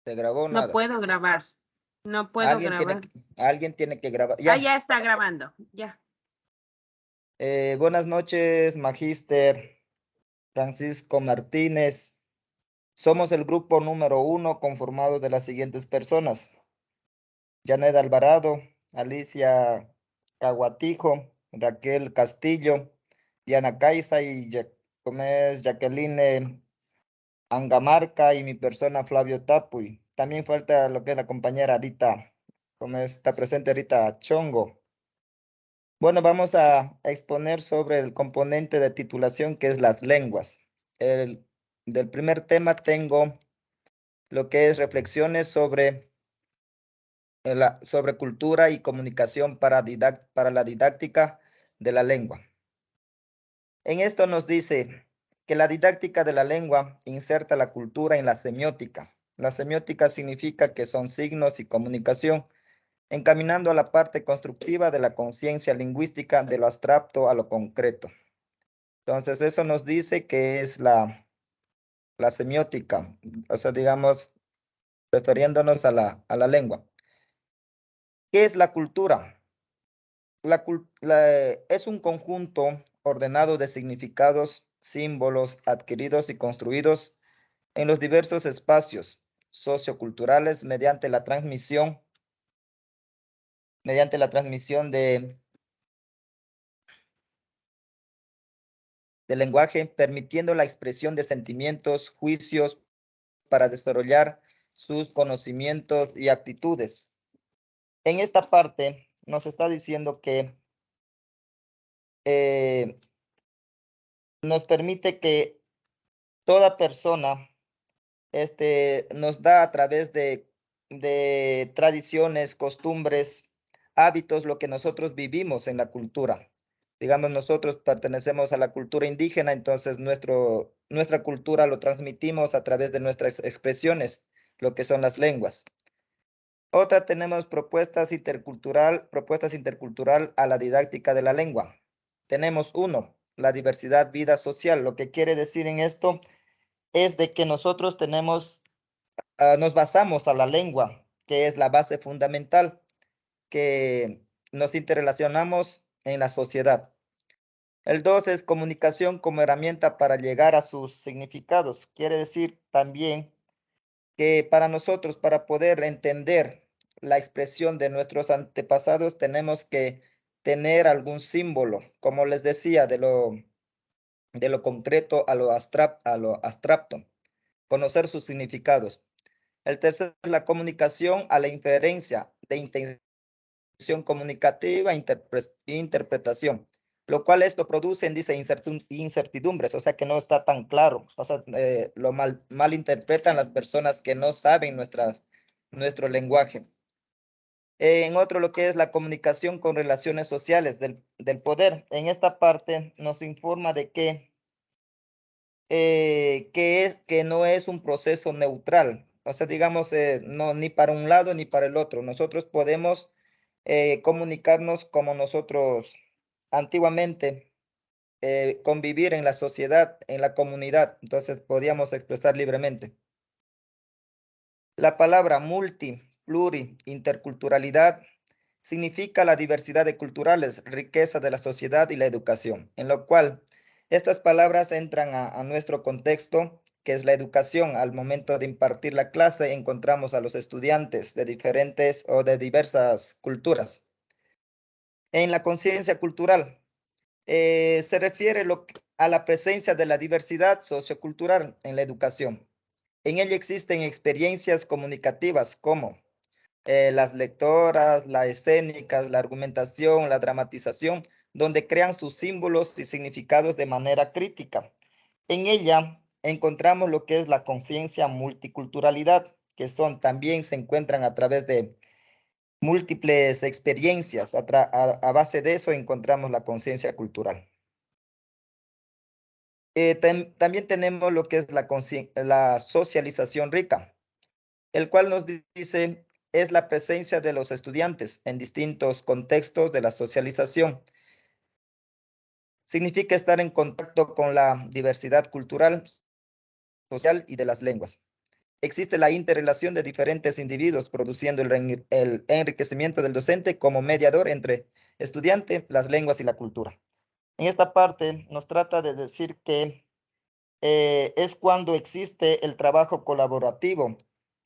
¿Se grabó? No Nada. puedo grabar. No puedo grabar. Alguien tiene que grabar. Ah, ya está grabando. Ya. Buenas noches, Magíster Francisco Martínez. Somos el grupo número 1 conformado de las siguientes personas: Janet Alvarado, Alicia Caguatijo, Raquel Castillo, Diana Caiza y Jacqueline Angamarca, y mi persona Flavio Tapuy. También falta lo que es la compañera Arita, como está presente Arita Chongo. Bueno, vamos a exponer sobre el componente de titulación, que es las lenguas. Del primer tema tengo lo que es reflexiones sobre cultura y comunicación para la didáctica de la lengua. En esto nos dice que la didáctica de la lengua inserta la cultura en la semiótica. La semiótica significa que son signos y comunicación, encaminando a la parte constructiva de la conciencia lingüística, de lo abstracto a lo concreto. Entonces, eso nos dice que es la semiótica, o sea, digamos, refiriéndonos a la lengua. ¿Qué es la cultura? Es un conjunto ordenado de significados, símbolos adquiridos y construidos en los diversos espacios socioculturales mediante la transmisión del lenguaje, permitiendo la expresión de sentimientos, juicios para desarrollar sus conocimientos y actitudes. En esta parte nos está diciendo que nos permite que toda persona nos da a través de tradiciones, costumbres, hábitos, lo que nosotros vivimos en la cultura. Digamos, nosotros pertenecemos a la cultura indígena, entonces nuestra cultura lo transmitimos a través de nuestras expresiones, lo que son las lenguas. Otra, tenemos propuestas intercultural a la didáctica de la lengua. Tenemos uno, la diversidad vida social. Lo que quiere decir en esto es de que nosotros nos basamos a la lengua, que es la base fundamental, que nos interrelacionamos en la sociedad. El 2 es comunicación como herramienta para llegar a sus significados. Quiere decir también que para nosotros, para poder entender la expresión de nuestros antepasados, tenemos que tener algún símbolo, como les decía, de lo concreto a lo abstracto, conocer sus significados. El tercero es la comunicación a la inferencia de intención comunicativa e interpretación, lo cual esto produce, dice, incertidumbres, o sea que no está tan claro, o sea, lo malinterpretan las personas que no saben nuestro lenguaje. En otro, lo que es la comunicación con relaciones sociales del poder. En esta parte nos informa de que no es un proceso neutral, o sea, digamos, no, ni para un lado ni para el otro. Nosotros podemos comunicarnos como nosotros antiguamente, convivir en la sociedad, en la comunidad, entonces podíamos expresar libremente. La palabra interculturalidad significa la diversidad de culturales, riqueza de la sociedad y la educación, en lo cual estas palabras entran a nuestro contexto, que es la educación. Al momento de impartir la clase, encontramos a los estudiantes de diferentes o de diversas culturas. En la conciencia cultural, se refiere a la presencia de la diversidad sociocultural en la educación. En ella existen experiencias comunicativas como las lectoras, las escénicas, la argumentación, la dramatización, donde crean sus símbolos y significados de manera crítica. En ella encontramos lo que es la conciencia multiculturalidad, que también se encuentran a través de múltiples experiencias. A base de eso encontramos la conciencia cultural. También tenemos lo que es la socialización rica, el cual nos dice es la presencia de los estudiantes en distintos contextos de la socialización. Significa estar en contacto con la diversidad cultural, social y de las lenguas. existe la interrelación de diferentes individuos, produciendo el enriquecimiento del docente como mediador entre estudiante, las lenguas y la cultura. En esta parte nos trata de decir que es cuando existe el trabajo colaborativo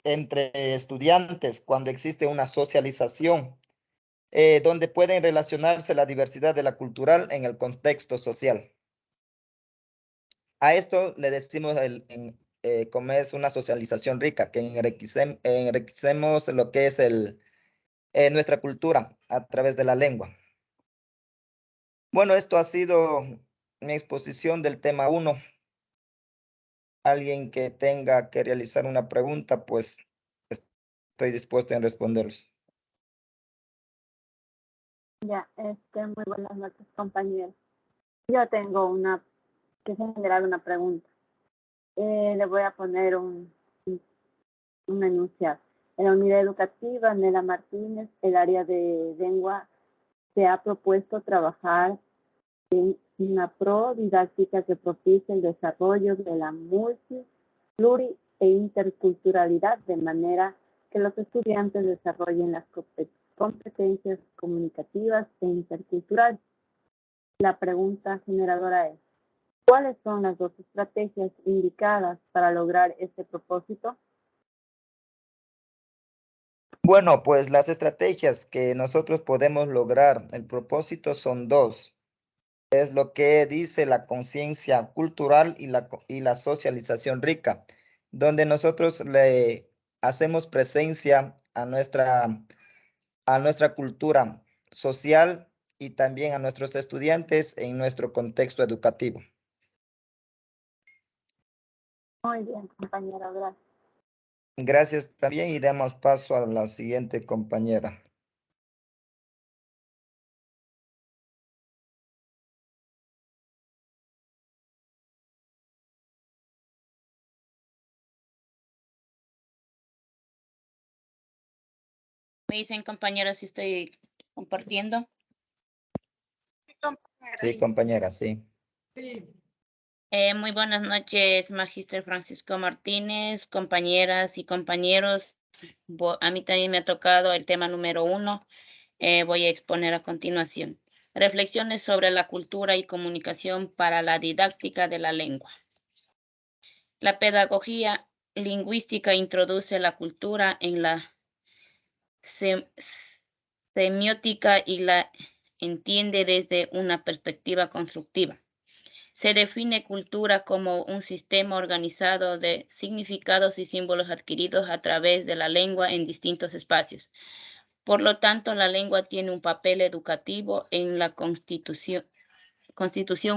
entre estudiantes, cuando existe una socialización, donde pueden relacionarse la diversidad de la cultural en el contexto social. A esto le decimos como es una socialización rica, que enriquecemos lo que es nuestra cultura a través de la lengua. Bueno, esto ha sido mi exposición del tema 1. Alguien que tenga que realizar una pregunta, pues estoy dispuesto a responderles. Ya, muy buenas noches, compañeros. Yo tengo que generar una pregunta. Le voy a poner un enunciado. En la unidad educativa, Nela Martínez, el área de lengua, se ha propuesto trabajar en una didáctica que propicie el desarrollo de la pluri e interculturalidad, de manera que los estudiantes desarrollen las competencias comunicativas e interculturales. La pregunta generadora es, ¿cuáles son las 2 estrategias indicadas para lograr este propósito? Bueno, pues las estrategias que nosotros podemos lograr el propósito son 2. Es lo que dice la conciencia cultural y la socialización rica, donde nosotros le hacemos presencia a nuestra cultura social y también a nuestros estudiantes en nuestro contexto educativo. Muy bien, compañera, gracias. Gracias también y damos paso a la siguiente compañera. Me dicen, compañeros, si estoy compartiendo. Sí, compañera, sí. Muy buenas noches, Magíster Francisco Martínez, compañeras y compañeros. A mí también me ha tocado el tema número 1. Voy a exponer a continuación. Reflexiones sobre la cultura y comunicación para la didáctica de la lengua. La pedagogía lingüística introduce la cultura en la semiótica y la entiende desde una perspectiva constructiva. Se define cultura como un sistema organizado de significados y símbolos adquiridos a través de la lengua en distintos espacios. Por lo tanto, la lengua tiene un papel educativo en la constitución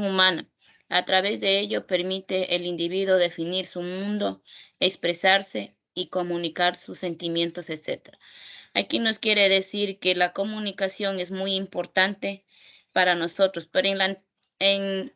humana. A través de ello permite el individuo definir su mundo, expresarse y comunicar sus sentimientos, etc. Aquí nos quiere decir que la comunicación es muy importante para nosotros, pero en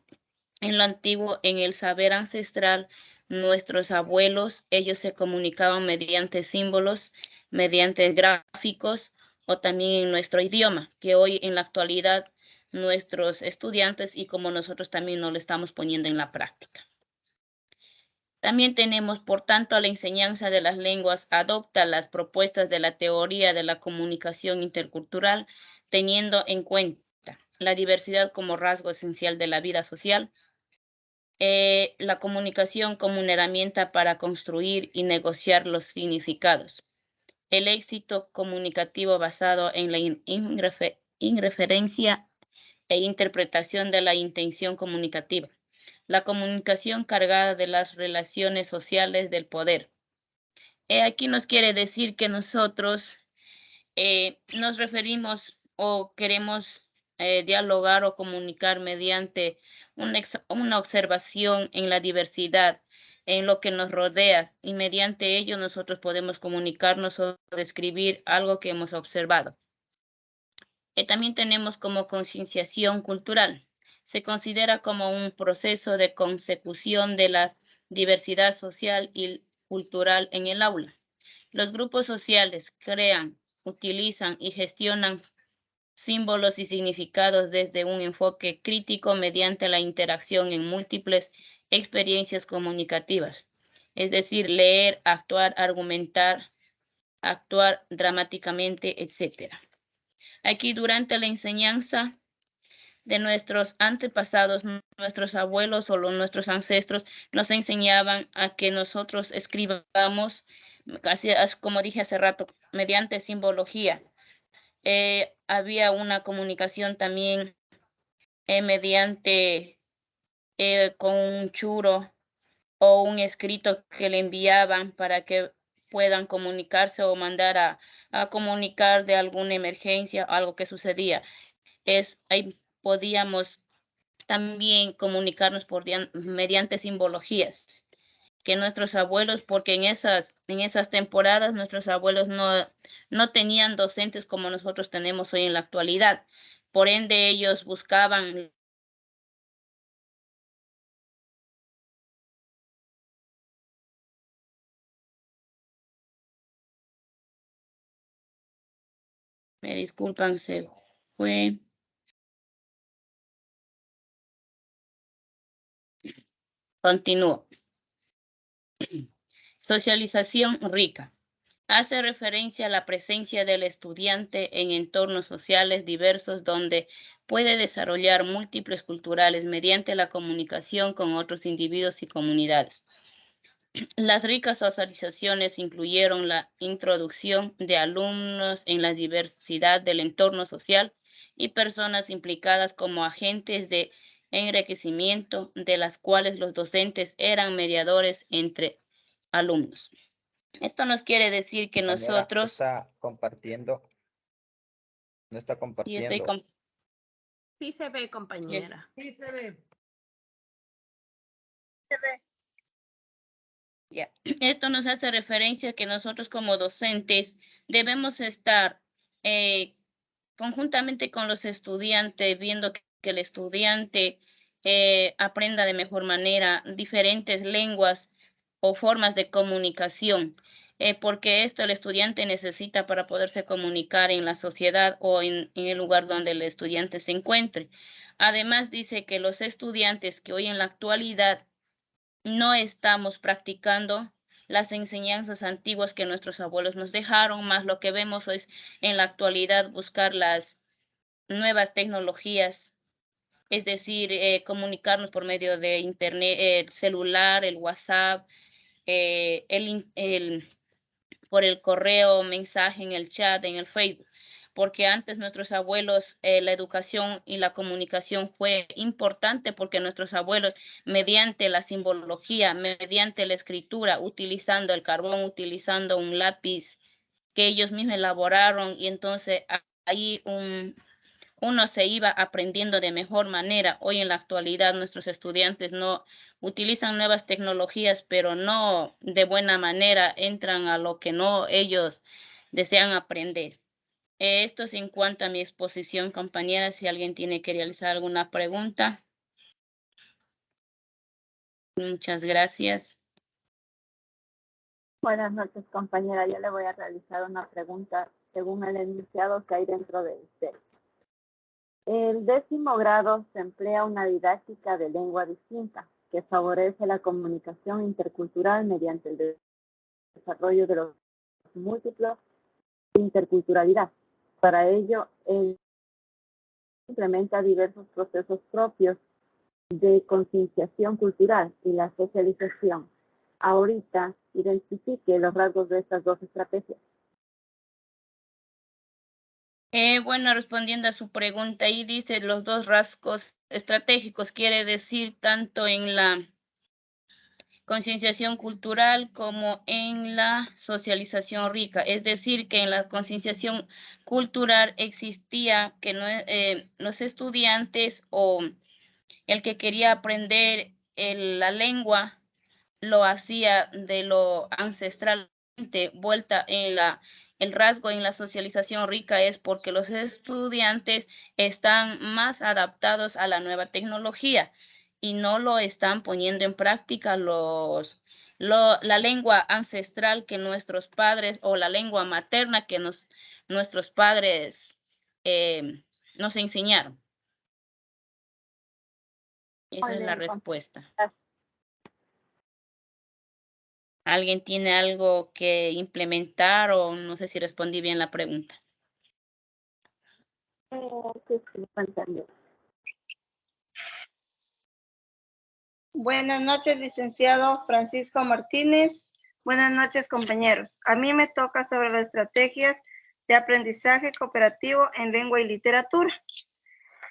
lo antiguo, en el saber ancestral, nuestros abuelos, ellos se comunicaban mediante símbolos, mediante gráficos o también en nuestro idioma, que hoy en la actualidad nuestros estudiantes y como nosotros también nos lo estamos poniendo en la práctica. También tenemos, por tanto, la enseñanza de las lenguas adopta las propuestas de la teoría de la comunicación intercultural, teniendo en cuenta la diversidad como rasgo esencial de la vida social, la comunicación como una herramienta para construir y negociar los significados, el éxito comunicativo basado en la inreferencia e interpretación de la intención comunicativa, la comunicación cargada de las relaciones sociales del poder. Aquí nos quiere decir que nosotros nos referimos o queremos dialogar o comunicar mediante una observación en la diversidad, en lo que nos rodea, y mediante ello nosotros podemos comunicarnos o describir algo que hemos observado. También tenemos como concienciación cultural. Se considera como un proceso de consecución de la diversidad social y cultural en el aula. Los grupos sociales crean, utilizan y gestionan símbolos y significados desde un enfoque crítico mediante la interacción en múltiples experiencias comunicativas. es decir, leer, actuar, argumentar, actuar dramáticamente, etc. Aquí durante la enseñanza de nuestros antepasados, nuestros abuelos o nuestros ancestros nos enseñaban a que nosotros escribamos, casi como dije hace rato, mediante simbología. Había una comunicación también mediante con un churo o un escrito que le enviaban para que puedan comunicarse o mandar a comunicar de alguna emergencia, algo que sucedía. Ahí podíamos también comunicarnos mediante simbologías que nuestros abuelos, porque en esas temporadas nuestros abuelos no tenían docentes como nosotros tenemos hoy en la actualidad. Por ende, ellos buscaban me disculpan, se fue. Continúo. Socialización rica. Hace referencia a la presencia del estudiante en entornos sociales diversos donde puede desarrollar múltiples culturales mediante la comunicación con otros individuos y comunidades. Las ricas socializaciones incluyeron la introducción de alumnos en la diversidad del entorno social y personas implicadas como agentes de enriquecimiento, de las cuales los docentes eran mediadores entre alumnos. Esto nos quiere decir que Compañera, nosotros... está compartiendo. No está compartiendo. Sí se ve, compañera. Sí se ve. Ya. Esto nos hace referencia que nosotros como docentes debemos estar conjuntamente con los estudiantes, viendo que el estudiante aprenda de mejor manera diferentes lenguas o formas de comunicación, porque esto el estudiante necesita para poderse comunicar en la sociedad o en el lugar donde el estudiante se encuentre. Además, dice que los estudiantes que hoy en la actualidad no estamos practicando las enseñanzas antiguas que nuestros abuelos nos dejaron, más lo que vemos es en la actualidad buscar las nuevas tecnologías, es decir, comunicarnos por medio de internet, el celular, el WhatsApp, por el correo, mensaje en el chat, en el Facebook, porque antes nuestros abuelos, la educación y la comunicación fue importante porque nuestros abuelos, mediante la simbología, mediante la escritura, utilizando el carbón, utilizando un lápiz que ellos mismos elaboraron, y entonces ahí uno se iba aprendiendo de mejor manera. Hoy en la actualidad nuestros estudiantes no utilizan nuevas tecnologías, pero no de buena manera, entran a lo que no ellos desean aprender. Esto es en cuanto a mi exposición, compañeras. Si alguien tiene que realizar alguna pregunta. Muchas gracias. Buenas noches, compañera. Yo le voy a realizar una pregunta según el enunciado que hay dentro de usted. El 10º grado se emplea una didáctica de lengua distinta que favorece la comunicación intercultural mediante el desarrollo de los múltiplos de interculturalidad. Para ello, él implementa diversos procesos propios de concienciación cultural y la socialización. Ahorita, identifique los rasgos de estas dos estrategias. Bueno, respondiendo a su pregunta, ahí dice los dos rasgos estratégicos, quiere decir tanto en la concienciación cultural como en la socialización rica. Es decir, que en la concienciación cultural existía que los estudiantes o el que quería aprender la lengua lo hacía de lo ancestralmente. Vuelta en el rasgo en la socialización rica es porque los estudiantes están más adaptados a la nueva tecnología y no lo están poniendo en práctica la lengua ancestral que nuestros padres o la lengua materna que nuestros padres nos enseñaron. Esa es la respuesta. ¿Alguien tiene algo que implementar o no sé si respondí bien la pregunta? Sí, entendió. Buenas noches, licenciado Francisco Martínez. Buenas noches, compañeros. A mí me toca sobre las estrategias de aprendizaje cooperativo en lengua y literatura.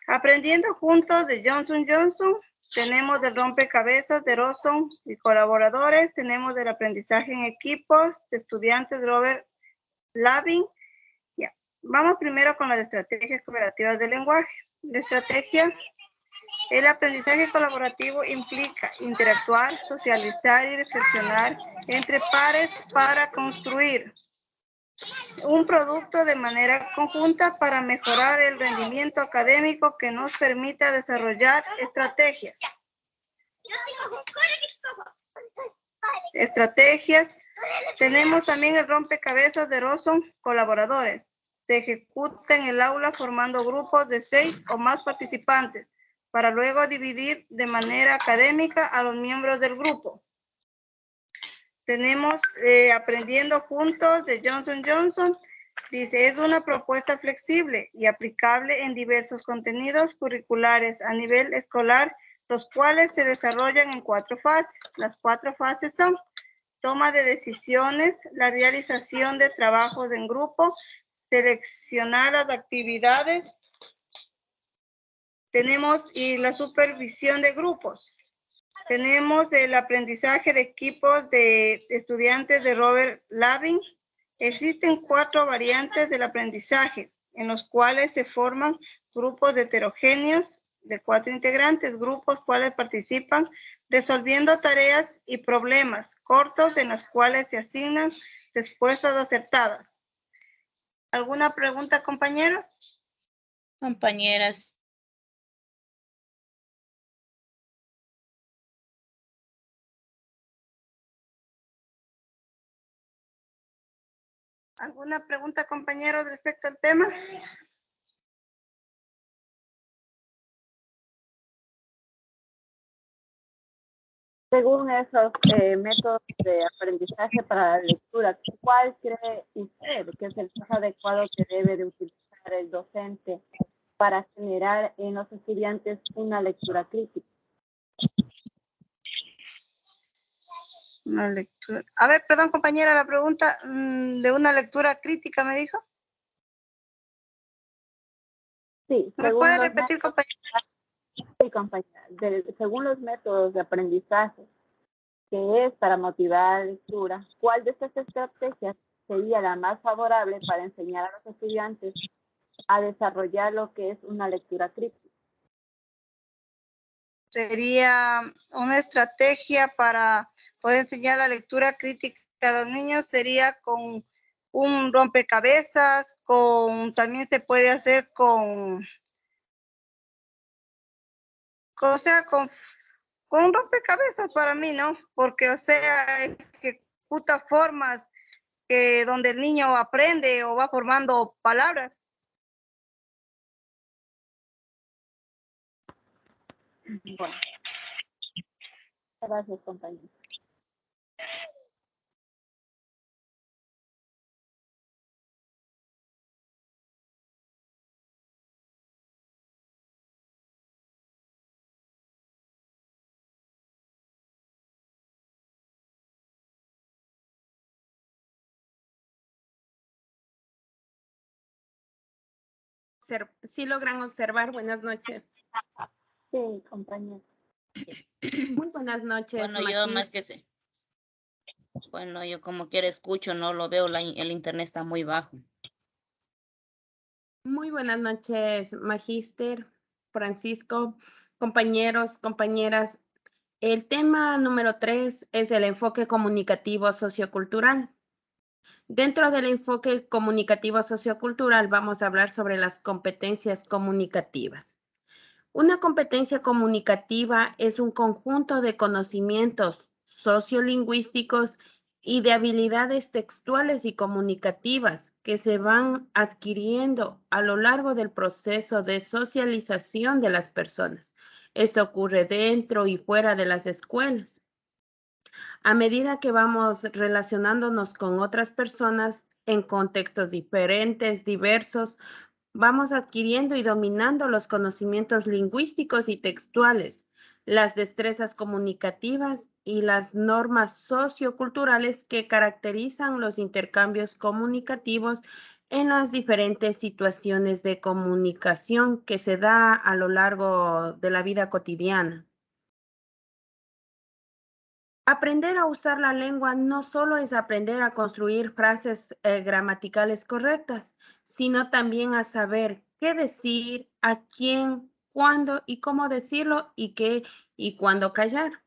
Aprendiendo juntos de Johnson Johnson, tenemos del rompecabezas de Roson y colaboradores, tenemos del aprendizaje en equipos de estudiantes Robert Lavin. Ya. Vamos primero con las estrategias cooperativas de lenguaje. La estrategia, el aprendizaje colaborativo implica interactuar, socializar y reflexionar entre pares para construir un producto de manera conjunta para mejorar el rendimiento académico que nos permita desarrollar estrategias. Tenemos también el rompecabezas de Roson, colaboradores. Se ejecuta en el aula formando grupos de 6 o más participantes para luego dividir de manera académica a los miembros del grupo. Tenemos aprendiendo juntos de Johnson Johnson. Dice, es una propuesta flexible y aplicable en diversos contenidos curriculares a nivel escolar, los cuales se desarrollan en 4 fases. Las 4 fases son toma de decisiones, la realización de trabajos en grupo, seleccionar las actividades, tenemos y la supervisión de grupos. Tenemos el aprendizaje de equipos de estudiantes de Robert Lavin. Existen 4 variantes del aprendizaje, en los cuales se forman grupos de heterogéneos de 4 integrantes, grupos cuales participan resolviendo tareas y problemas cortos en los cuales se asignan respuestas acertadas. ¿Alguna pregunta, compañeros? Compañeras. ¿Alguna pregunta, compañeros, respecto al tema? Según esos métodos de aprendizaje para la lectura, ¿cuál cree usted que es el más adecuado que debe de utilizar el docente para generar en los estudiantes una lectura crítica? Una lectura. A ver, perdón, compañera, la pregunta de una lectura crítica, ¿me dijo? Sí, ¿Me puede repetir, compañera? Sí, compañera. Según los métodos de aprendizaje que es para motivar la lectura, ¿cuál de estas estrategias sería la más favorable para enseñar a los estudiantes a desarrollar lo que es una lectura crítica? Sería una estrategia para poder enseñar la lectura crítica a los niños, sería con un rompecabezas, también se puede hacer con un rompecabezas para mí, ¿no? Porque, o sea, ejecuta formas donde el niño aprende o va formando palabras. Bueno. Gracias, compañero. Sí logran observar. Buenas noches. Sí, compañero. Muy buenas noches. Bueno, yo más que sé. Bueno, yo como quiera escucho, no lo veo, el internet está muy bajo. Muy buenas noches, Magíster, Francisco, compañeros, compañeras. El tema número 3 es el enfoque comunicativo sociocultural. Dentro del enfoque comunicativo sociocultural vamos a hablar sobre las competencias comunicativas. Una competencia comunicativa es un conjunto de conocimientos sociolingüísticos y de habilidades textuales y comunicativas que se van adquiriendo a lo largo del proceso de socialización de las personas. Esto ocurre dentro y fuera de las escuelas. A medida que vamos relacionándonos con otras personas en contextos diferentes, diversos, vamos adquiriendo y dominando los conocimientos lingüísticos y textuales, las destrezas comunicativas y las normas socioculturales que caracterizan los intercambios comunicativos en las diferentes situaciones de comunicación que se da a lo largo de la vida cotidiana. Aprender a usar la lengua no solo es aprender a construir frases gramaticales correctas, sino también a saber qué decir, a quién, cuándo y cómo decirlo y qué y cuándo callar.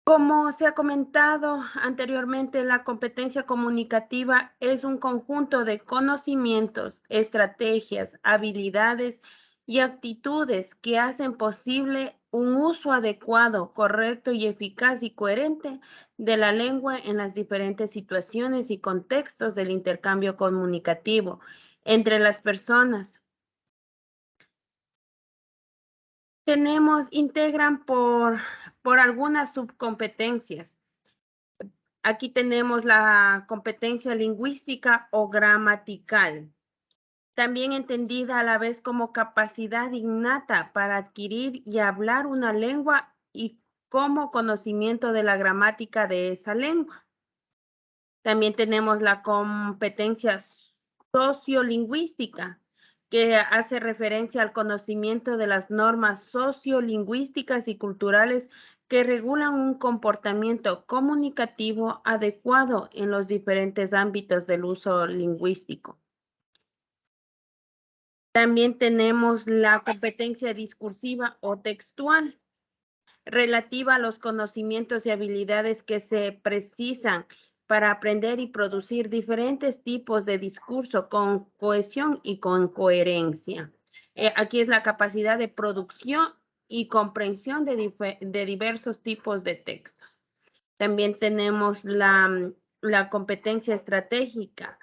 Como se ha comentado anteriormente, la competencia comunicativa es un conjunto de conocimientos, estrategias, habilidades y actitudes que hacen posible un uso adecuado, correcto y eficaz y coherente de la lengua en las diferentes situaciones y contextos del intercambio comunicativo entre las personas. Integran por algunas subcompetencias. Aquí tenemos la competencia lingüística o gramatical, también entendida a la vez como capacidad innata para adquirir y hablar una lengua y como conocimiento de la gramática de esa lengua. También tenemos la competencia sociolingüística, que hace referencia al conocimiento de las normas sociolingüísticas y culturales que regulan un comportamiento comunicativo adecuado en los diferentes ámbitos del uso lingüístico. También tenemos la competencia discursiva o textual, relativa a los conocimientos y habilidades que se precisan para aprender y producir diferentes tipos de discurso con cohesión y con coherencia. Aquí es la capacidad de producción y comprensión de diversos tipos de textos. También tenemos la competencia estratégica,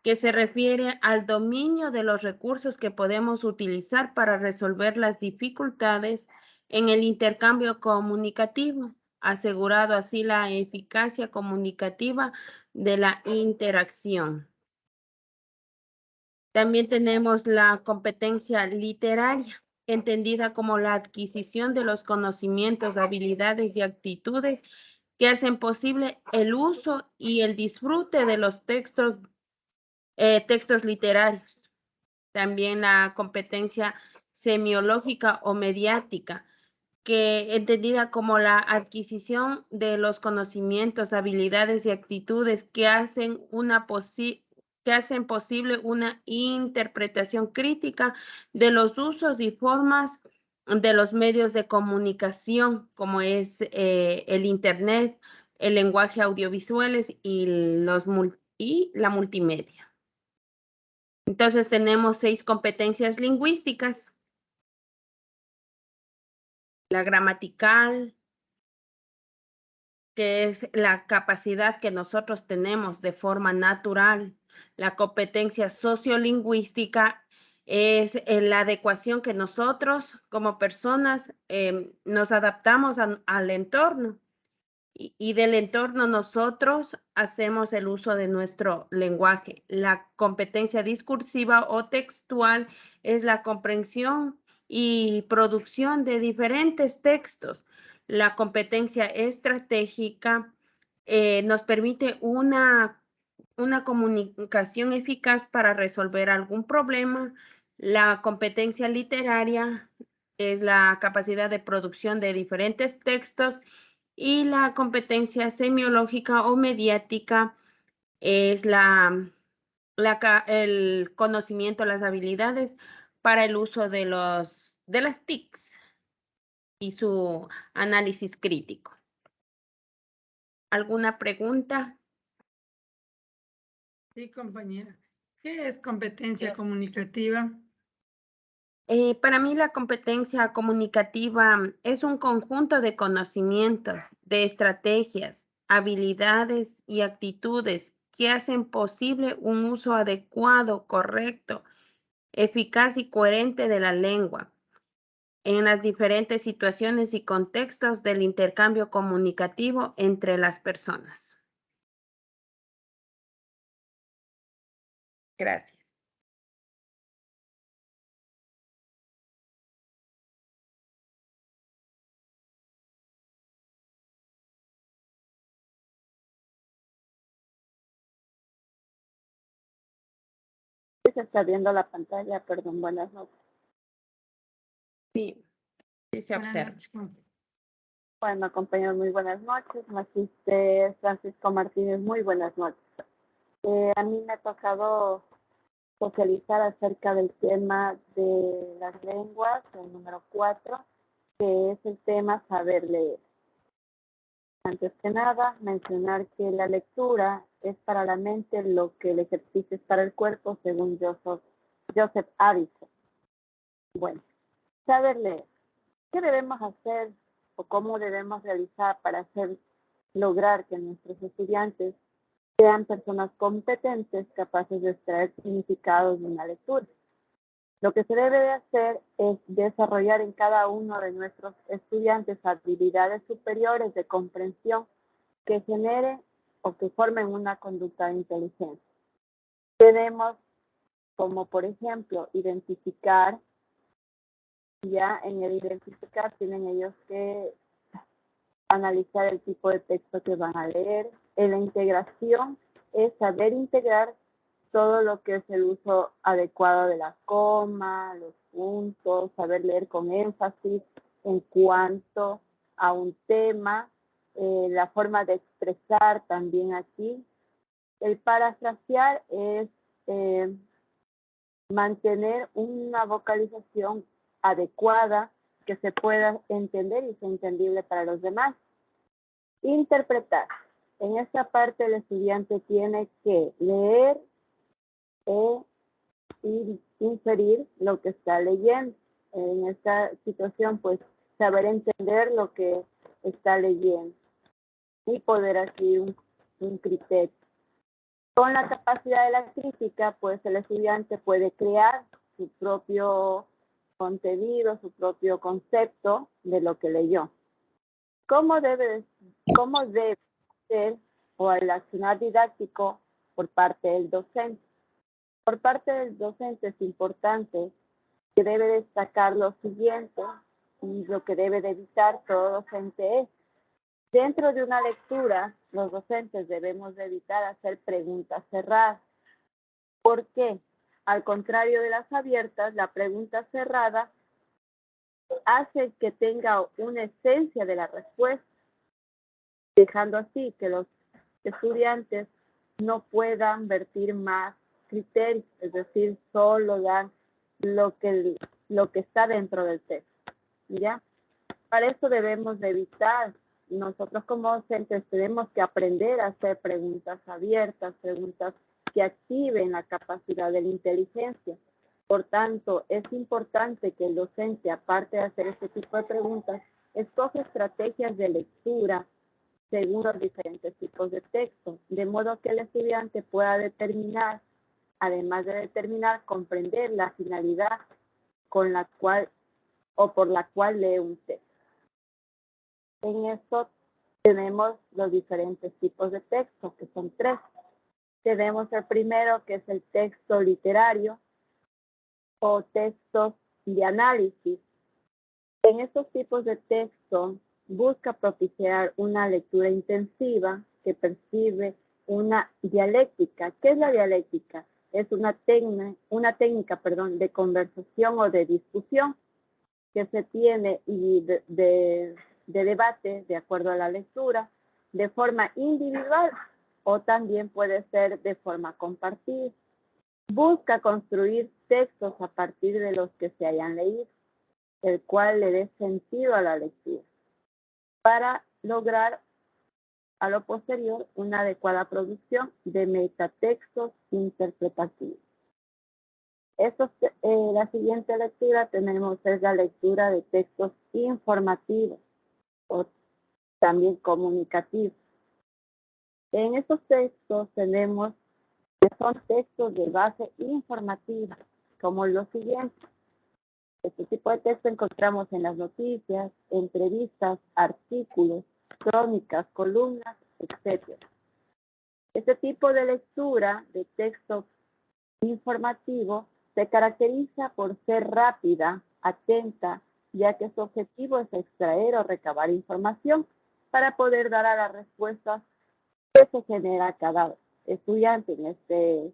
que se refiere al dominio de los recursos que podemos utilizar para resolver las dificultades en el intercambio comunicativo, asegurando así la eficacia comunicativa de la interacción. También tenemos la competencia literaria, entendida como la adquisición de los conocimientos, habilidades y actitudes que hacen posible el uso y el disfrute de los textos literarios. También la competencia semiológica o mediática, que entendida como la adquisición de los conocimientos, habilidades y actitudes que hacen posible una interpretación crítica de los usos y formas de los medios de comunicación, como es el Internet, el lenguaje audiovisuales y la multimedia. Entonces tenemos 6 competencias lingüísticas. La gramatical, que es la capacidad que nosotros tenemos de forma natural. La competencia sociolingüística es la adecuación que nosotros como personas nos adaptamos al entorno. Y del entorno nosotros hacemos el uso de nuestro lenguaje. La competencia discursiva o textual es la comprensión y producción de diferentes textos. La competencia estratégica nos permite una comunicación eficaz para resolver algún problema. La competencia literaria es la capacidad de producción de diferentes textos. Y la competencia semiológica o mediática es el conocimiento, las habilidades para el uso de las TICs y su análisis crítico. ¿Alguna pregunta? Sí, compañera. ¿Qué es competencia comunicativa? Para mí la competencia comunicativa es un conjunto de conocimientos, de estrategias, habilidades y actitudes que hacen posible un uso adecuado, correcto, eficaz y coherente de la lengua en las diferentes situaciones y contextos del intercambio comunicativo entre las personas. Gracias. Se está viendo la pantalla, perdón, buenas noches. Sí, sí se Buenas observa. noches. Bueno, compañeros, muy buenas noches. Magíster Francisco Martínez, muy buenas noches. A mí me ha tocado socializar acerca del tema de las lenguas, el número 4, que es el tema saber leer. Antes que nada, mencionar que la lectura es para la mente lo que el ejercicio es para el cuerpo, según Joseph Addison. Bueno, saber leer. ¿Qué debemos hacer o cómo debemos realizar para lograr que nuestros estudiantes sean personas competentes, capaces de extraer significados de una lectura? Lo que se debe de hacer es desarrollar en cada uno de nuestros estudiantes habilidades superiores de comprensión que generen o que formen una conducta de inteligencia. Tenemos como, por ejemplo, identificar. Ya en el identificar tienen ellos que analizar el tipo de texto que van a leer. En la integración es saber integrar todo lo que es el uso adecuado de la coma, los puntos, saber leer con énfasis en cuanto a un tema, la forma de expresar también aquí. El parafrasear es mantener una vocalización adecuada que se pueda entender y sea entendible para los demás. Interpretar. En esta parte el estudiante tiene que leer y inferir lo que está leyendo. En esta situación, pues, saber entender lo que está leyendo y poder adquirir un criterio. Con la capacidad de la crítica, pues el estudiante puede crear su propio contenido, su propio concepto de lo que leyó. ¿Cómo debe ser o el accionar didáctico por parte del docente? Por parte del docente es importante que debe destacar lo siguiente y lo que debe de evitar todo docente es: dentro de una lectura, los docentes debemos de evitar hacer preguntas cerradas. ¿Por qué? Al contrario de las abiertas, la pregunta cerrada hace que tenga una esencia de la respuesta, dejando así que los estudiantes no puedan vertir más criterios, es decir, solo dan lo que está dentro del texto, ¿ya? Para eso debemos de evitar. Nosotros como docentes tenemos que aprender a hacer preguntas abiertas, preguntas que activen la capacidad de la inteligencia. Por tanto, es importante que el docente, aparte de hacer este tipo de preguntas, escoge estrategias de lectura según los diferentes tipos de texto, de modo que el estudiante pueda determinar, además de determinar, comprender la finalidad con la cual o por la cual lee un texto. En esto tenemos los diferentes tipos de texto, que son 3. Tenemos el primero, que es el texto literario o textos de análisis. En estos tipos de texto busca propiciar una lectura intensiva que percibe una dialéctica. ¿Qué es la dialéctica? Es una técnica de conversación o de discusión que se tiene y de debate de acuerdo a la lectura, de forma individual o también puede ser de forma compartida. Busca construir textos a partir de los que se hayan leído, el cual le dé sentido a la lectura, para lograr a lo posterior una adecuada producción de metatextos interpretativos. La siguiente lectura es la lectura de textos informativos o también comunicativos. En estos textos tenemos que son textos de base informativa, como los siguientes. Este tipo de texto encontramos en las noticias, entrevistas, artículos, crónicas, columnas, etc. Este tipo de lectura de texto informativo se caracteriza por ser rápida, atenta, ya que su objetivo es extraer o recabar información para poder dar a las respuestas que se genera cada estudiante. En este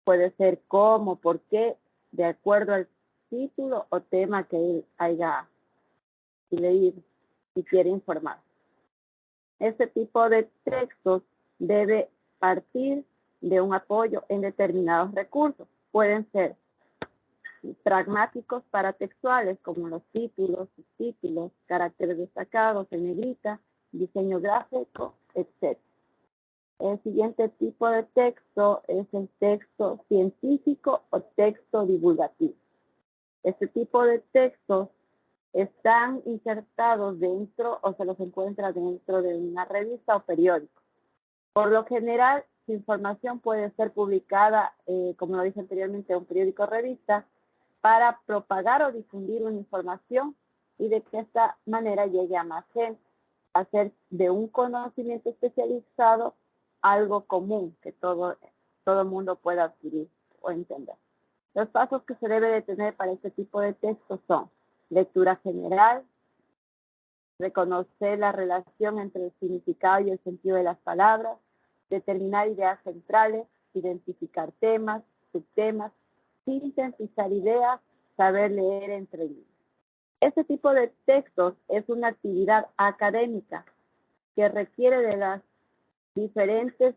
puede ser cómo, por qué, de acuerdo al título o tema que él haya leído y quiere informar. Este tipo de textos debe partir de un apoyo en determinados recursos. Pueden ser pragmáticos paratextuales como los títulos, subtítulos, caracteres destacados en negrita, diseño gráfico, etc. El siguiente tipo de texto es el texto científico o texto divulgativo. Este tipo de textos están insertados dentro o se los encuentra dentro de una revista o periódico. Por lo general, su información puede ser publicada, como lo dije anteriormente, en un periódico o revista, para propagar o difundir una información y de que esta manera llegue a más gente, hacer de un conocimiento especializado algo común que todo mundo pueda adquirir o entender. Los pasos que se debe de tener para este tipo de textos son lectura general, reconocer la relación entre el significado y el sentido de las palabras, determinar ideas centrales, identificar temas, subtemas, sintetizar ideas, saber leer entre líneas. Este tipo de textos es una actividad académica que requiere de las diferentes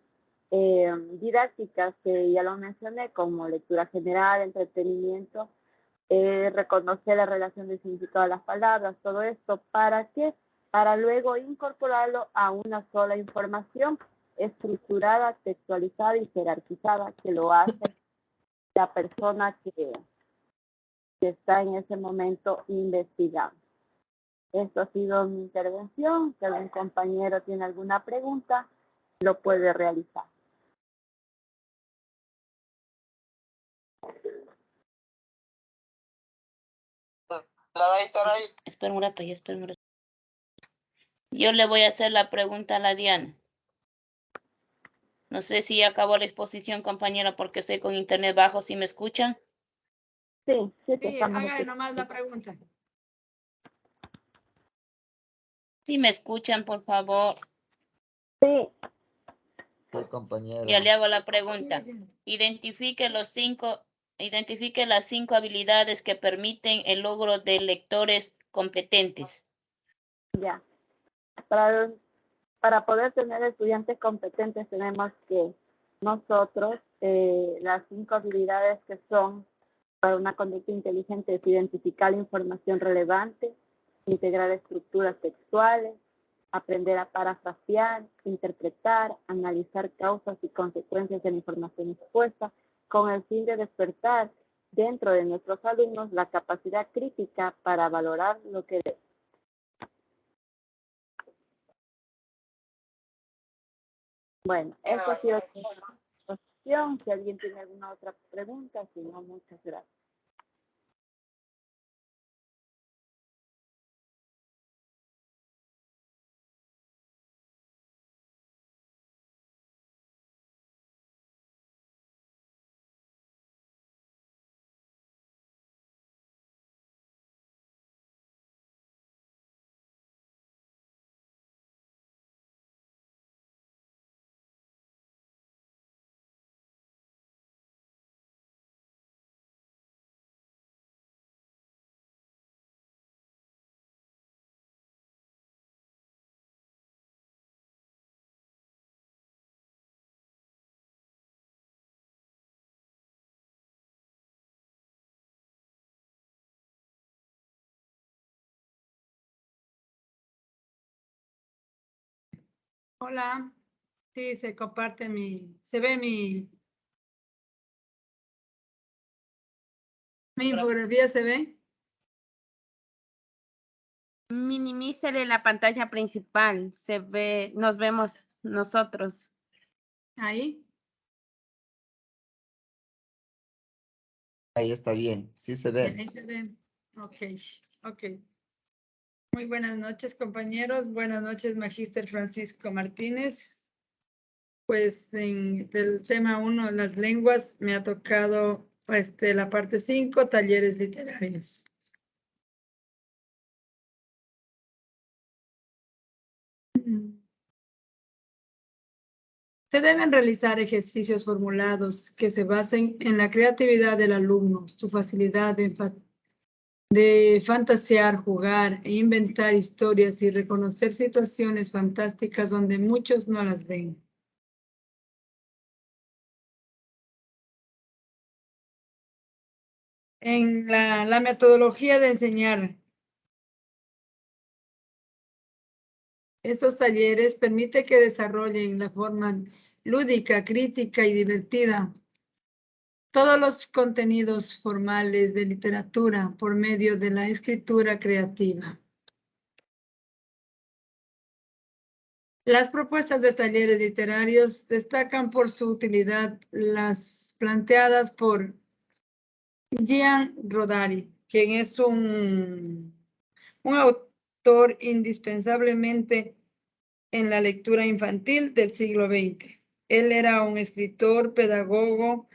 didácticas que ya lo mencioné, como lectura general, entretenimiento, reconocer la relación del significado de las palabras, todo esto, ¿para qué? Para luego incorporarlo a una sola información estructurada, textualizada y jerarquizada, que lo hace la persona que está en ese momento investigando. Esto ha sido mi intervención. Si algún compañero tiene alguna pregunta, lo puede realizar. Espera un rato, Yo le voy a hacer la pregunta a la Diana. No sé si ya acabó la exposición, compañera, porque estoy con internet bajo. ¿Sí me escuchan? Sí, hágale nomás la pregunta. Si me escuchan, por favor. Sí. Sí, compañero. Ya le hago la pregunta. Identifique las 5 habilidades que permiten el logro de lectores competentes. Ya. Para poder tener estudiantes competentes tenemos que nosotros, las 5 habilidades que son para una conducta inteligente es identificar la información relevante, integrar estructuras textuales, aprender a parafrasear, interpretar, analizar causas y consecuencias de la información expuesta, con el fin de despertar dentro de nuestros alumnos la capacidad crítica para valorar lo que leen. Bueno, esta ha sido la exposición. Si alguien tiene alguna otra pregunta, si no, muchas gracias. Hola. Sí, se comparte se ve mi infografía, ¿se ve? Minimícele la pantalla principal. Se ve, nos vemos nosotros. Ahí. Ahí está bien, sí se ve. Ahí se ve. Ok. Muy buenas noches, compañeros. Buenas noches, Magíster Francisco Martínez. Pues del tema 1, las lenguas, me ha tocado la parte 5, talleres literarios. Se deben realizar ejercicios formulados que se basen en la creatividad del alumno, su facilidad de fantasear, jugar e inventar historias y reconocer situaciones fantásticas donde muchos no las ven. En la metodología de enseñar, estos talleres permite que desarrollen la forma lúdica, crítica y divertida todos los contenidos formales de literatura por medio de la escritura creativa. Las propuestas de talleres literarios destacan por su utilidad las planteadas por Jean Rodari, quien es un autor indispensablemente en la lectura infantil del siglo XX. Él era un escritor, pedagogo,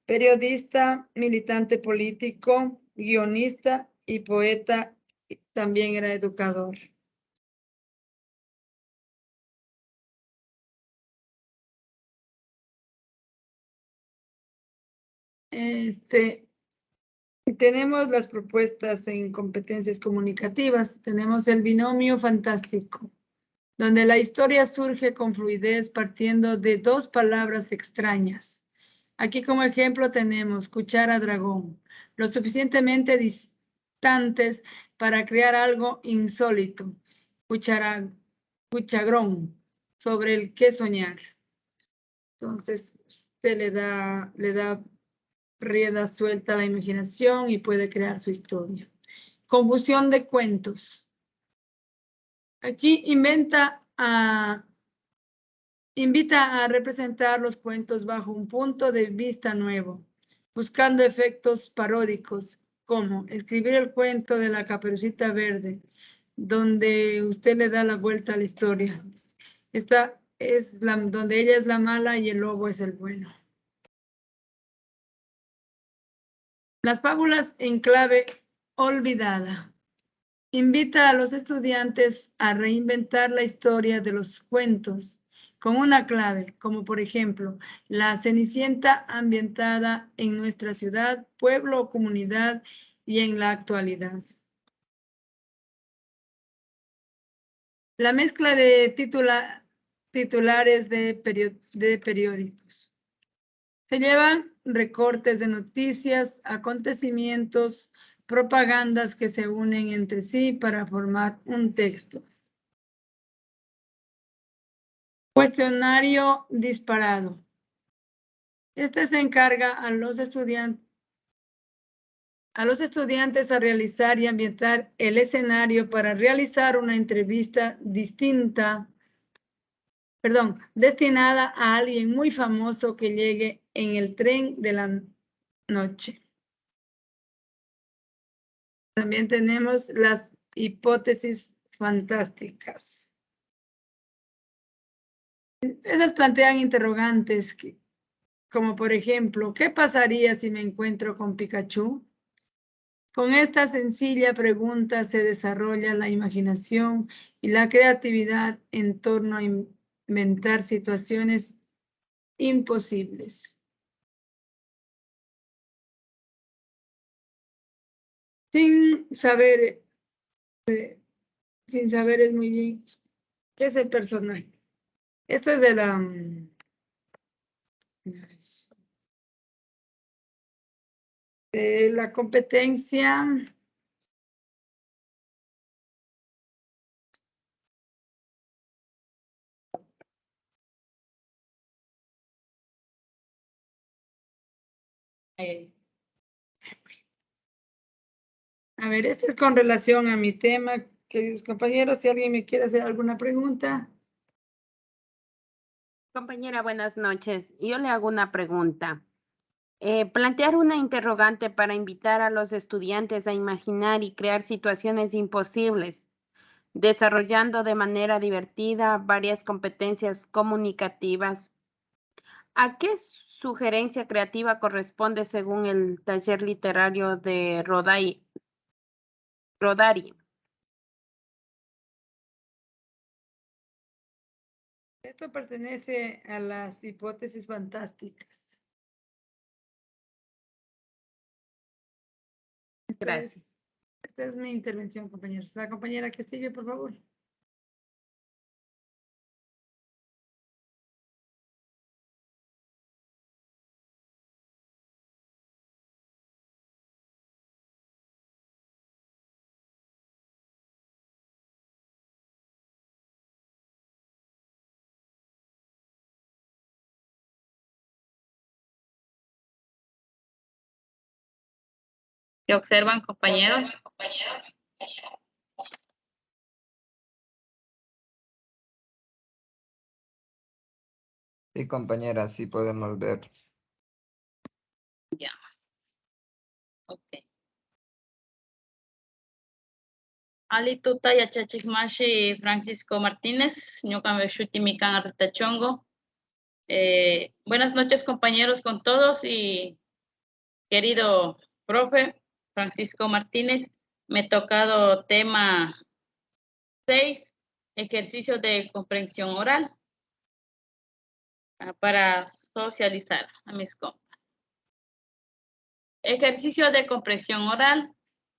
periodista, militante político, guionista y poeta. También era educador. Tenemos las propuestas en competencias comunicativas. Tenemos el binomio fantástico, donde la historia surge con fluidez partiendo de dos palabras extrañas. Aquí como ejemplo tenemos cuchara dragón, lo suficientemente distantes para crear algo insólito. Cuchagrón, sobre el que soñar. Entonces, usted le da rienda suelta a la imaginación y puede crear su historia. Confusión de cuentos. Aquí invita a representar los cuentos bajo un punto de vista nuevo, buscando efectos paródicos, como escribir el cuento de la Caperucita Verde, donde usted le da la vuelta a la historia. Esta es donde ella es la mala y el lobo es el bueno. Las fábulas en clave olvidada. Invita a los estudiantes a reinventar la historia de los cuentos con una clave, como por ejemplo, la Cenicienta ambientada en nuestra ciudad, pueblo o comunidad y en la actualidad. La mezcla de titulares de periódicos. Se llevan recortes de noticias, acontecimientos, propagandas que se unen entre sí para formar un texto. Cuestionario disparado. Este se encarga a los estudiantes a realizar y ambientar el escenario para realizar una entrevista destinada a alguien muy famoso que llegue en el tren de la noche. También tenemos las hipótesis fantásticas. Esas plantean interrogantes como por ejemplo, ¿qué pasaría si me encuentro con Pikachu? Con esta sencilla pregunta se desarrolla la imaginación y la creatividad en torno a inventar situaciones imposibles. Sin saber es muy bien qué es el personaje. Esto es de la competencia. A ver, esto es con relación a mi tema, queridos compañeros. Si alguien me quiere hacer alguna pregunta. Compañera, buenas noches. Yo le hago una pregunta. Plantear una interrogante para invitar a los estudiantes a imaginar y crear situaciones imposibles, desarrollando de manera divertida varias competencias comunicativas. ¿A qué sugerencia creativa corresponde según el taller literario de Rodari? Esto pertenece a las hipótesis fantásticas. Gracias. Esta es mi intervención, compañeros. La compañera que sigue, por favor. ¿Qué observan, compañeros? Sí, compañera, sí podemos ver. Ya. Ok. Ali tuta ya chachikmashi Francisco Martínez, ñuka shuti mikan Artachongo. Buenas noches, compañeros, con todos y querido profe Francisco Martínez. Me ha tocado tema 6, ejercicio de comprensión oral, para socializar a mis compas. Ejercicio de comprensión oral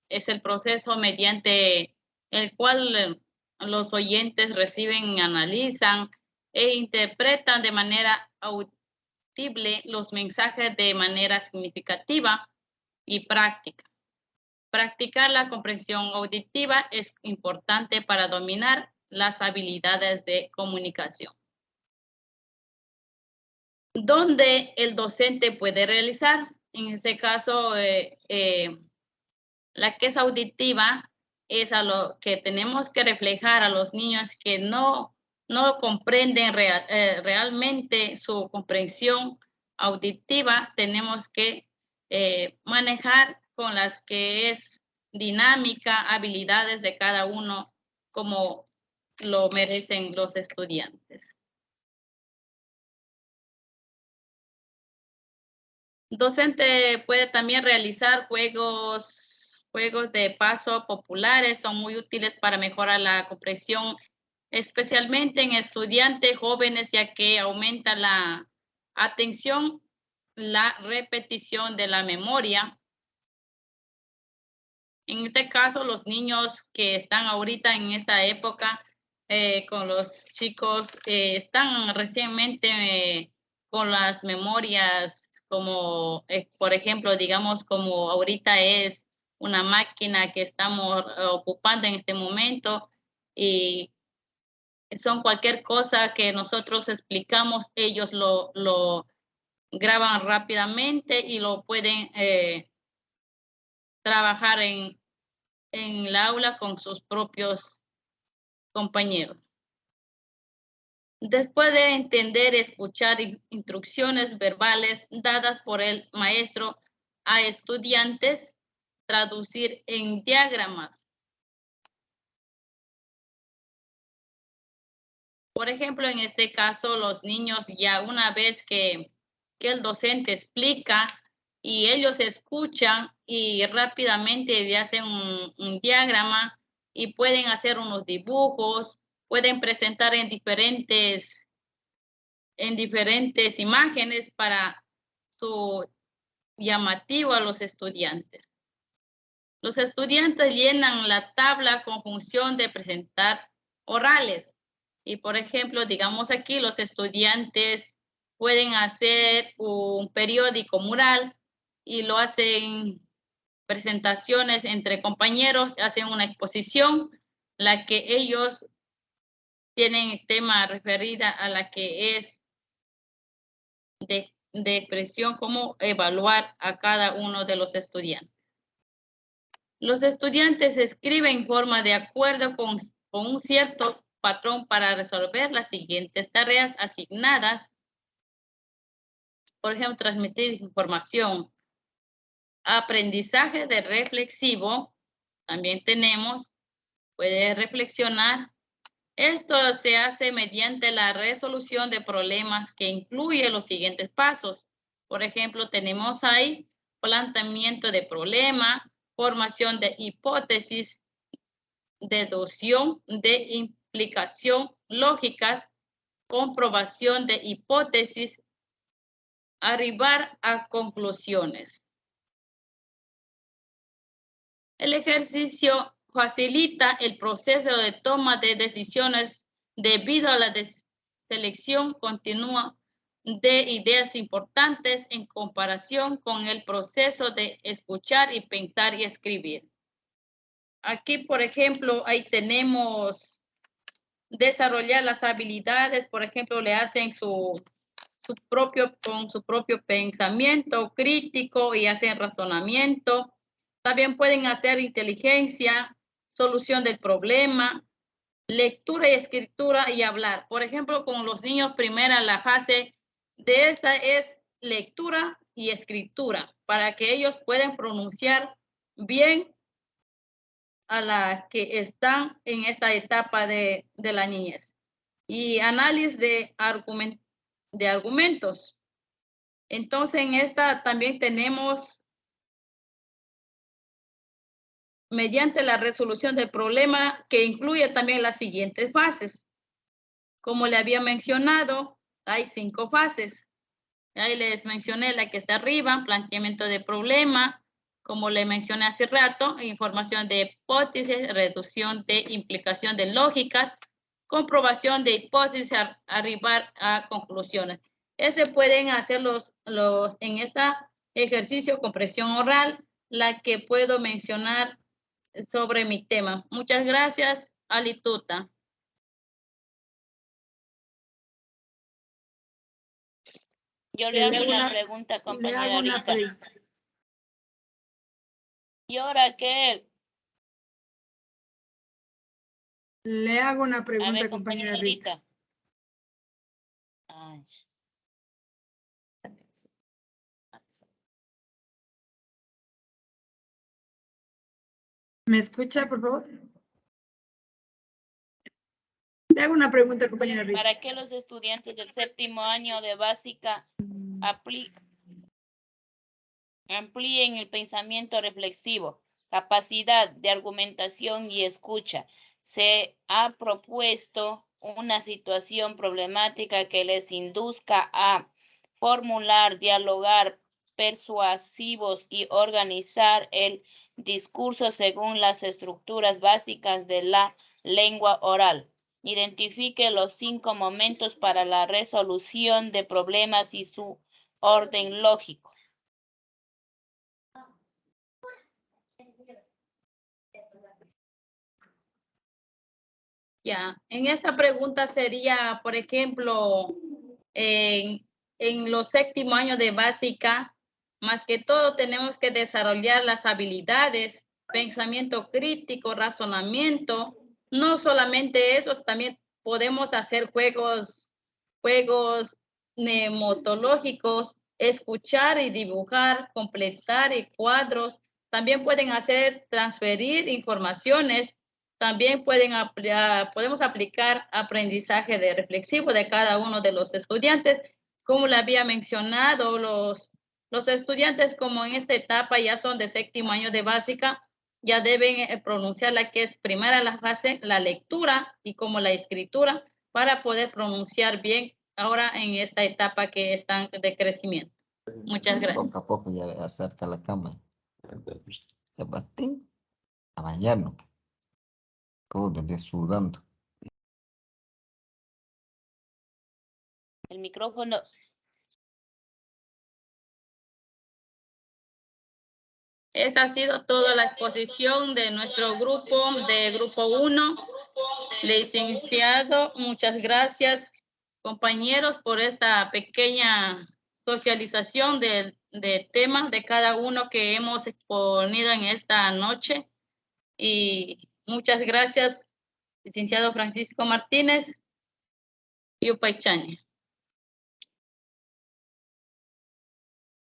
es el proceso mediante el cual los oyentes reciben, analizan e interpretan de manera audible los mensajes de manera significativa y práctica. Practicar la comprensión auditiva es importante para dominar las habilidades de comunicación. ¿Dónde el docente puede realizar? En este caso, la que es auditiva es a lo que tenemos que reflejar a los niños que no comprenden realmente su comprensión auditiva. Tenemos que manejar con las que es dinámica, habilidades de cada uno, como lo merecen los estudiantes. Docente puede también realizar juegos de paso populares, son muy útiles para mejorar la comprensión, especialmente en estudiantes jóvenes, ya que aumenta la atención, la repetición de la memoria. En este caso, los niños que están ahorita en esta época con los chicos están recientemente con las memorias como, por ejemplo, digamos, como ahorita es una máquina que estamos ocupando en este momento y son cualquier cosa que nosotros explicamos, ellos lo graban rápidamente y lo pueden trabajar en el aula con sus propios compañeros. Después de entender, escuchar instrucciones verbales dadas por el maestro a estudiantes, traducir en diagramas. Por ejemplo, en este caso, los niños ya una vez que el docente explica y ellos escuchan y rápidamente le hacen un diagrama y pueden hacer unos dibujos, pueden presentar en diferentes imágenes para su llamativo a los estudiantes. Los estudiantes llenan la tabla con función de presentar orales. Y por ejemplo, digamos aquí, los estudiantes pueden hacer un periódico mural y lo hacen presentaciones entre compañeros, hacen una exposición, la que ellos tienen tema referida a la que es de expresión, cómo evaluar a cada uno de los estudiantes. Los estudiantes escriben en forma de acuerdo con un cierto patrón para resolver las siguientes tareas asignadas. por ejemplo, transmitir información. Aprendizaje de reflexivo, también tenemos, puede reflexionar. Esto se hace mediante la resolución de problemas que incluye los siguientes pasos. Por ejemplo, tenemos ahí planteamiento de problema, formación de hipótesis, deducción de implicación lógicas, comprobación de hipótesis, arribar a conclusiones. El ejercicio facilita el proceso de toma de decisiones debido a la selección continua de ideas importantes en comparación con el proceso de escuchar y pensar y escribir. Aquí, por ejemplo, ahí tenemos desarrollar las habilidades, por ejemplo, le hacen con su propio pensamiento crítico y hacen razonamiento. También pueden hacer inteligencia, solución del problema, lectura y escritura y hablar. Por ejemplo, con los niños, primera la fase de esta es lectura y escritura, para que ellos puedan pronunciar bien a la que están en esta etapa de la niñez. Y análisis de argumentos. Entonces, en esta también tenemos, mediante la resolución del problema, que incluye también las siguientes fases. Como le había mencionado, hay 5 fases. Ahí les mencioné la que está arriba, planteamiento de problema, como le mencioné hace rato, información de hipótesis, reducción de implicación de lógicas, comprobación de hipótesis, arribar a conclusiones. Ese pueden hacer en este ejercicio comprensión oral, la que puedo mencionar sobre mi tema. Muchas gracias, Alituta. Yo le hago una pregunta, compañera Rita. ¿Y ahora qué? Le hago una pregunta, A ver, compañera Rita. Ay. ¿Me escucha, por favor? Le hago una pregunta, compañera Rita. ¿Para qué los estudiantes del 7º año de básica amplíen el pensamiento reflexivo, capacidad de argumentación y escucha? Se ha propuesto una situación problemática que les induzca a formular, dialogar, persuasivos y organizar el discurso según las estructuras básicas de la lengua oral. Identifique los 5 momentos para la resolución de problemas y su orden lógico. Ya, en esta pregunta sería, por ejemplo, en los 7º años de básica, más que todo tenemos que desarrollar las habilidades, pensamiento crítico, razonamiento. No solamente eso, también podemos hacer juegos mnemotológicos, escuchar y dibujar, completar y cuadros. También pueden hacer transferir informaciones. También podemos aplicar aprendizaje de reflexivo de cada uno de los estudiantes. Como le había mencionado, los estudiantes como en esta etapa ya son de 7º año de básica, ya deben pronunciar la que es primera la fase, la lectura y como la escritura, para poder pronunciar bien ahora en esta etapa que están de crecimiento. Muchas gracias. Poco a poco ya acerca la cama. Ya bastín. A mañana. Todo el día sudando. El micrófono. Esa ha sido toda la exposición de nuestro grupo, de grupo 1. Licenciado, muchas gracias, compañeros, por esta pequeña socialización de temas de cada uno que hemos exponido en esta noche. Y muchas gracias, licenciado Francisco Martínez y Upaychani.